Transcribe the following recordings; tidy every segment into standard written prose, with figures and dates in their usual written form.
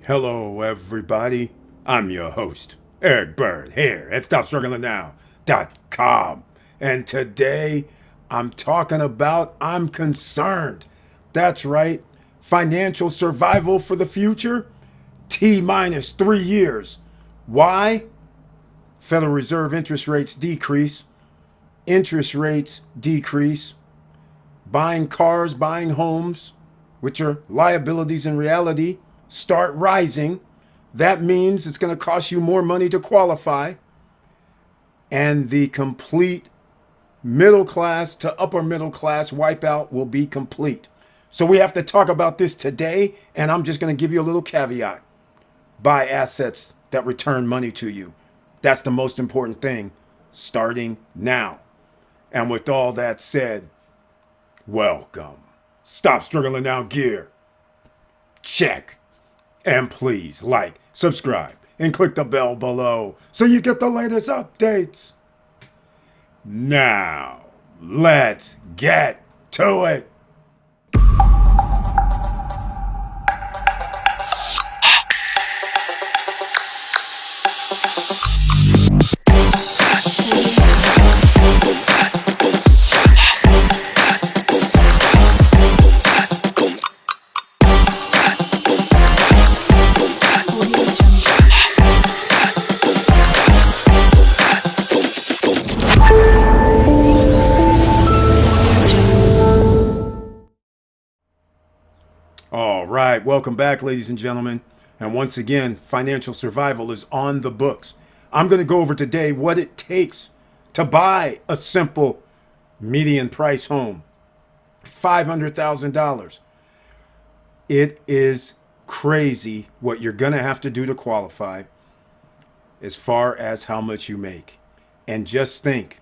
Hello, everybody. I'm your host, Eric Bird, here at StopStrugglingNow.com. And today, I'm concerned. That's right, financial survival for the future, T minus 3 years. Why? Federal Reserve interest rates decrease, buying cars, buying homes, which are liabilities in reality, start rising. That means it's going to cost you more money to qualify. And the complete middle class to upper middle class wipeout will be complete. So we have to talk about this today. And I'm just going to give you a little caveat: buy assets that return money to you. That's the most important thing starting now. And with all that said, welcome. Stop Struggling Now gear. Check. And please like, subscribe, and click the bell below so you get the latest updates. Now, let's get to it. All right, welcome back, ladies and gentlemen. And once again, financial survival is on the books. I'm going to go over today what it takes to buy a simple median price home, $500,000. It is crazy what you're going to have to do to qualify as far as how much you make. And just think,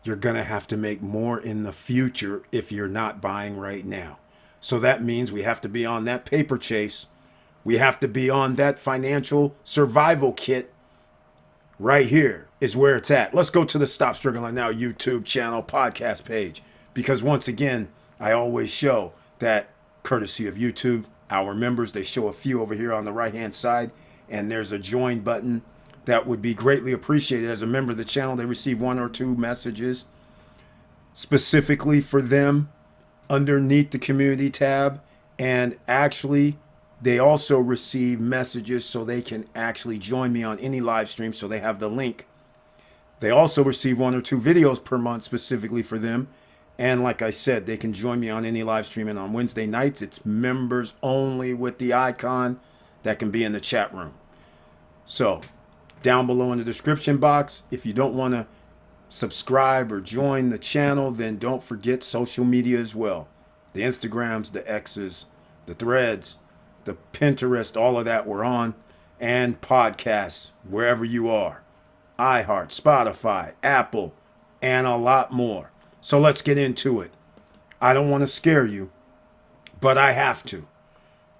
you're going to have to make more in the future if you're not buying right now. So that means we have to be on that paper chase. We have to be on that financial survival kit. Right here is where it's at. Let's go to the Stop Struggling Now YouTube channel podcast page. Because once again, I always show that courtesy of YouTube, our members, they show a few over here on the right hand side. And there's a join button that would be greatly appreciated. As a member of the channel, they receive one or two messages specifically for them underneath the community tab. And actually, they also receive messages so they can actually join me on any live stream. So they have the link. They also receive one or two videos per month specifically for them. And like I said, they can join me on any live stream. And on Wednesday nights, it's members only with the icon that can be in the chat room. So down below in the description box, if you don't want to subscribe or join the channel, then don't forget social media as well. The Instagrams, the X's, the Threads, the Pinterest, all of that we're on. And podcasts, wherever you are. iHeart, Spotify, Apple, and a lot more. So let's get into it. I don't want to scare you, but I have to.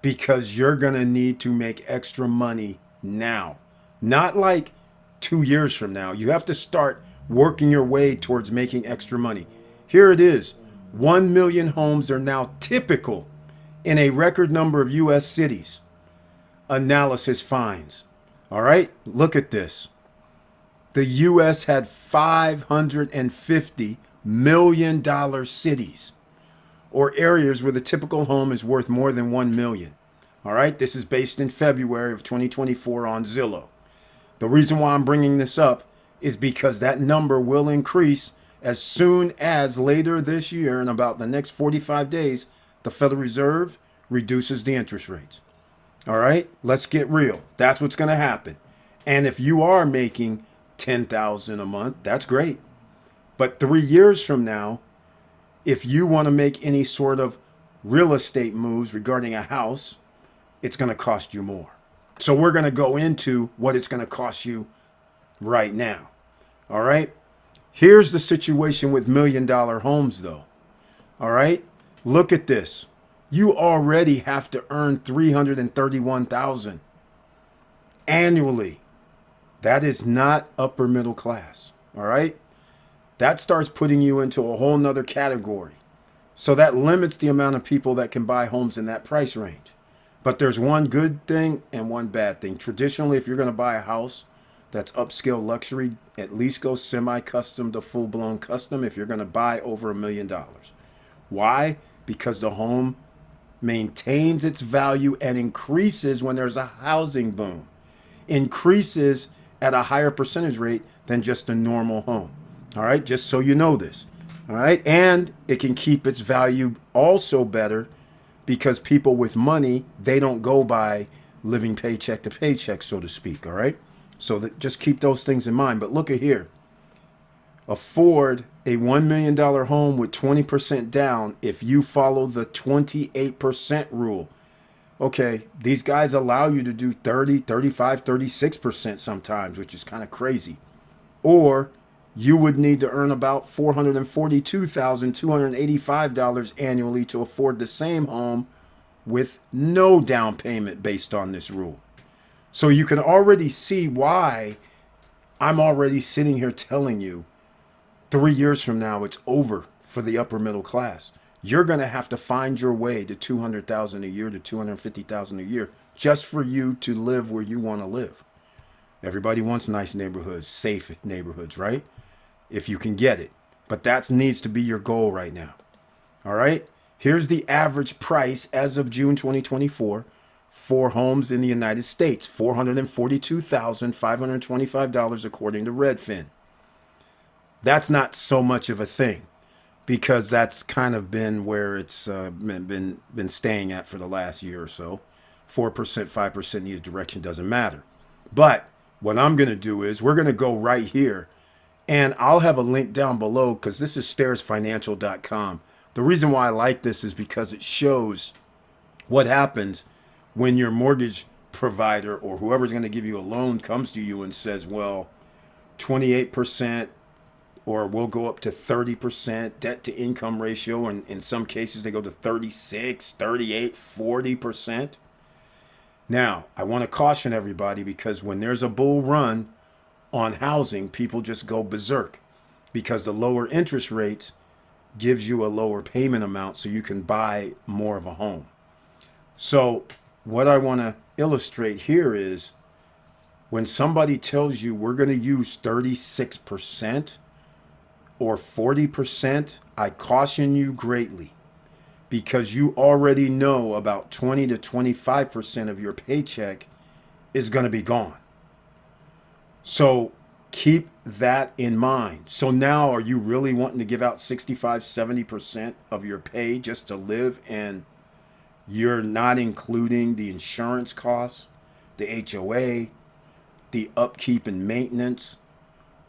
Because you're going to need to make extra money now. Not like 2 years from now. You have to start working your way towards making extra money. Here it is. 1 million homes are now typical in a record number of U.S. cities. Analysis finds. All right, look at this. The U.S. had $550 million cities or areas where the typical home is worth more than 1 million. All right, this is based in February of 2024 on Zillow. The reason why I'm bringing this up is because that number will increase as soon as later this year, in about the next 45 days, the Federal Reserve reduces the interest rates. All right, let's get real. That's what's going to happen. And if you are making $10,000 a month, that's great. But 3 years from now, if you want to make any sort of real estate moves regarding a house, it's going to cost you more. So we're going to go into what it's going to cost you right now. All right. Here's the situation with $1 million homes, though. All right. Look at this. You already have to earn $331,000 annually. That is not upper middle class. All right. That starts putting you into a whole nother category. So that limits the amount of people that can buy homes in that price range. But there's one good thing and one bad thing. Traditionally, if you're going to buy a house that's upscale luxury, at least go semi-custom to full-blown custom if you're going to buy over $1 million. Why? Because the home maintains its value and increases when there's a housing boom. Increases at a higher percentage rate than just a normal home. All right, just so you know this. All right, and it can keep its value also better because people with money, they don't go by living paycheck to paycheck, so to speak. All right, so just keep those things in mind. But look at here. Afford a $1 million home with 20% down if you follow the 28% rule. Okay, these guys allow you to do 30, 35, 36% sometimes, which is kind of crazy. Or you would need to earn about $442,285 annually to afford the same home with no down payment based on this rule. So you can already see why I'm already sitting here telling you 3 years from now, it's over for the upper middle class. You're going to have to find your way to $200,000 a year to $250,000 a year just for you to live where you want to live. Everybody wants nice neighborhoods, safe neighborhoods, right? If you can get it. But that needs to be your goal right now. All right? Here's the average price as of June 2024 for homes in the United States. $442,525 according to Redfin. That's not so much of a thing because that's kind of been where it's been staying at for the last year or so. 4%, 5% in either direction doesn't matter. But what I'm going to do is we're going to go right here, and I'll have a link down below because this is stairsfinancial.com. The reason why I like this is because it shows what happens when your mortgage provider or whoever's going to give you a loan comes to you and says, well, 28%, or we'll go up to 30% debt to income ratio. And in some cases, they go to 36, 38, 40%. Now, I want to caution everybody because when there's a bull run on housing, people just go berserk because the lower interest rates gives you a lower payment amount so you can buy more of a home. So what I want to illustrate here is when somebody tells you we're going to use 36%, or 40%, I caution you greatly because you already know about 20 to 25% of your paycheck is going to be gone. So keep that in mind. So now are you really wanting to give out 65, 70% of your pay just to live, and you're not including the insurance costs, the HOA, the upkeep and maintenance?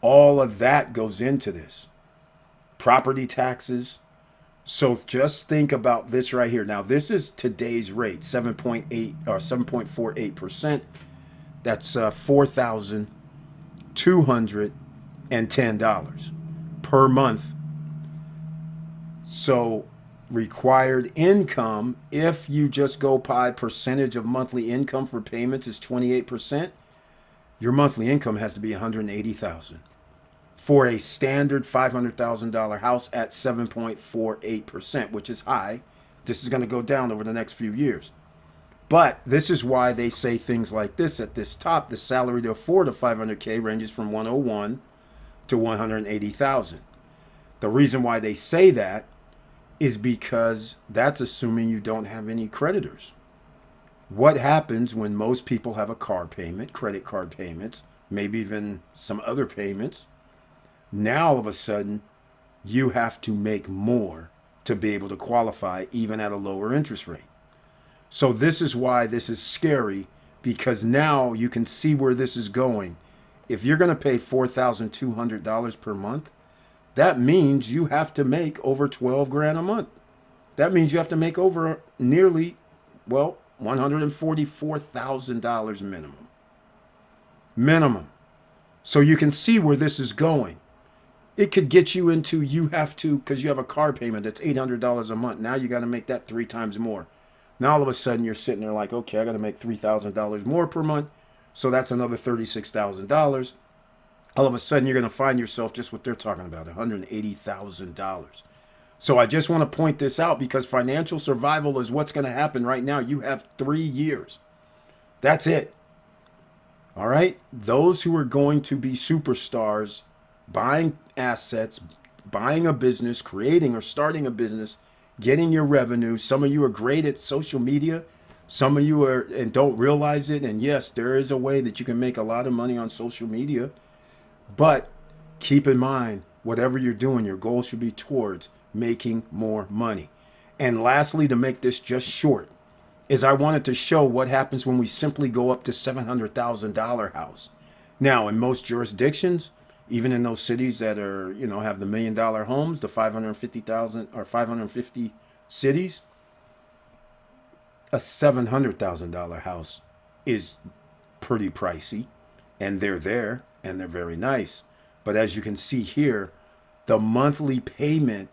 All of that goes into this. Property taxes. So just think about this right here. Now, this is today's rate, 7.8 or 7.48%. That's $4,210 per month. So required income, if you just go by percentage of monthly income for payments is 28%, your monthly income has to be $180,000. For a standard $500,000 house at 7.48%, which is high. This is going to go down over the next few years. But this is why they say things like this at this top. The salary to afford a $500K ranges from $101 to $180,000. The reason why they say that is because that's assuming you don't have any creditors. What happens when most people have a car payment, credit card payments, maybe even some other payments? Now, all of a sudden, you have to make more to be able to qualify even at a lower interest rate. So this is why this is scary, because now you can see where this is going. If you're going to pay $4,200 per month, that means you have to make over 12 grand a month. That means you have to make over nearly, well, $144,000 minimum. Minimum. So you can see where this is going. It could get you into, you have to, because you have a car payment that's $800 a month. Now you got to make that 3 times more. Now all of a sudden you're sitting there like, okay, I got to make $3,000 more per month. So that's another $36,000. All of a sudden you're going to find yourself just what they're talking about, $180,000. So I just want to point this out because financial survival is what's going to happen right now. You have 3 years. That's it. All right? Those who are going to be superstars, buying assets, buying a business, creating or starting a business, getting your revenue. Some of you are great at social media. Some of you are and don't realize it. And yes, there is a way that you can make a lot of money on social media. But keep in mind, whatever you're doing, your goal should be towards making more money. And lastly, to make this just short, is I wanted to show what happens when we simply go up to $700,000 house. Now, in most jurisdictions, even in those cities that are, have the $1 million homes, the 550,000 or 550 cities, a $700,000 house is pretty pricey, and they're there and they're very nice. But as you can see here, the monthly payment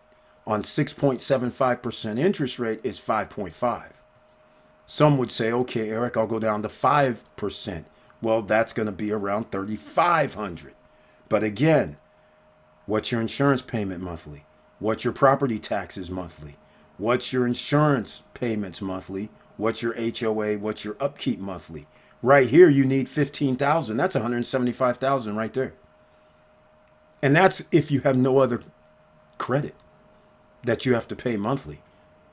on 6.75% interest rate is 5.5. Some would say, okay, Eric, I'll go down to 5%. Well, that's going to be around $3,500. But again, what's your insurance payment monthly? What's your property taxes monthly? What's your insurance payments monthly? What's your HOA? What's your upkeep monthly? Right here, you need $15,000. That's $175,000 right there. And that's if you have no other credit that you have to pay monthly.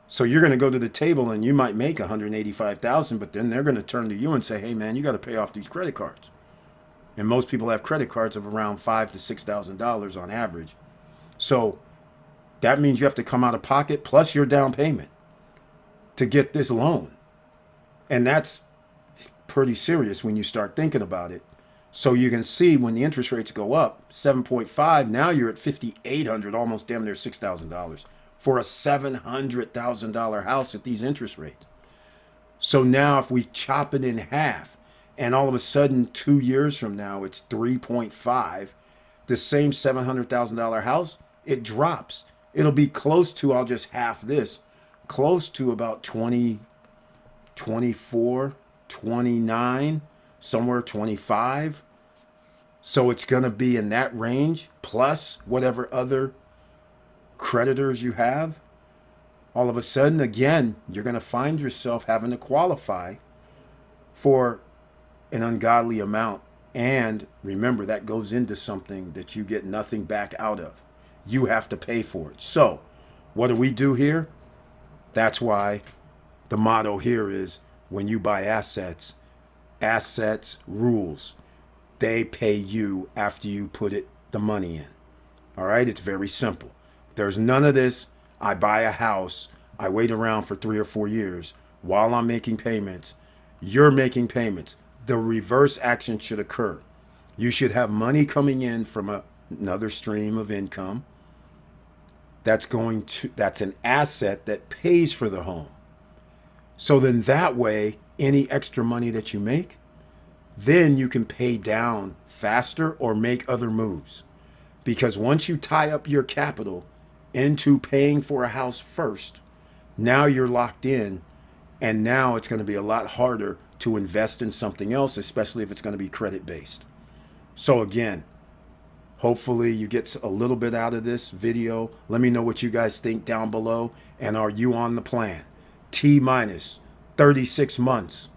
So you're going to go to the table and you might make $185,000, but then they're going to turn to you and say, hey man, you got to pay off these credit cards. And most people have credit cards of around $5,000 to $6,000 on average. So that means you have to come out of pocket plus your down payment to get this loan. And that's pretty serious when you start thinking about it. So you can see when the interest rates go up, 7.5, now you're at $5,800, almost damn near $6,000 for a $700,000 house at these interest rates. So now if we chop it in half and all of a sudden 2 years from now it's 3.5, the same $700,000 house, it drops. It'll be close to, I'll just half this, close to about 20, 24, 29, somewhere 25. So it's going to be in that range plus whatever other creditors you have. All of a sudden, again, you're going to find yourself having to qualify for an ungodly amount. And remember, that goes into something that you get nothing back out of. You have to pay for it. So what do we do here? That's why the motto here is when you buy assets, assets rules. They pay you after you put the money in. All right? It's very simple. There's none of this. I buy a house. I wait around for 3 or 4 years while I'm making payments. You're making payments. The reverse action should occur. You should have money coming in from another stream of income. That's an asset that pays for the home. So then that way, any extra money that you make, then you can pay down faster or make other moves. Because once you tie up your capital into paying for a house first, now you're locked in, and now it's going to be a lot harder to invest in something else, especially if it's going to be credit based. So again, hopefully you get a little bit out of this video. Let me know what you guys think down below. And are you on the plan? T minus 36 months,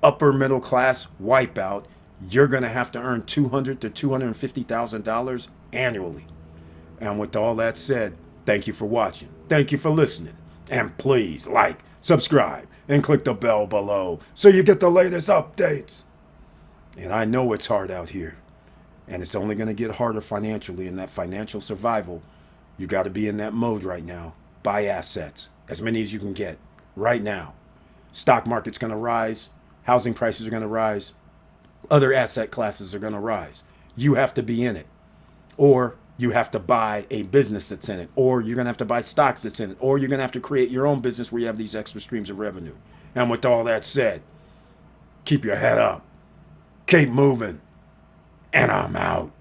upper middle class wipeout. You're going to have to earn $200,000 to $250,000 annually. And with all that said, thank you for watching. Thank you for listening. And please like, subscribe, and click the bell below so you get the latest updates. And I know it's hard out here. And it's only going to get harder financially. In that financial survival, you got to be in that mode right now. Buy assets, as many as you can get right now. Stock market's going to rise. Housing prices are going to rise. Other asset classes are going to rise. You have to be in it. Or you have to buy a business that's in it. Or you're going to have to buy stocks that's in it. Or you're going to have to create your own business where you have these extra streams of revenue. And with all that said, keep your head up. Keep moving. And I'm out.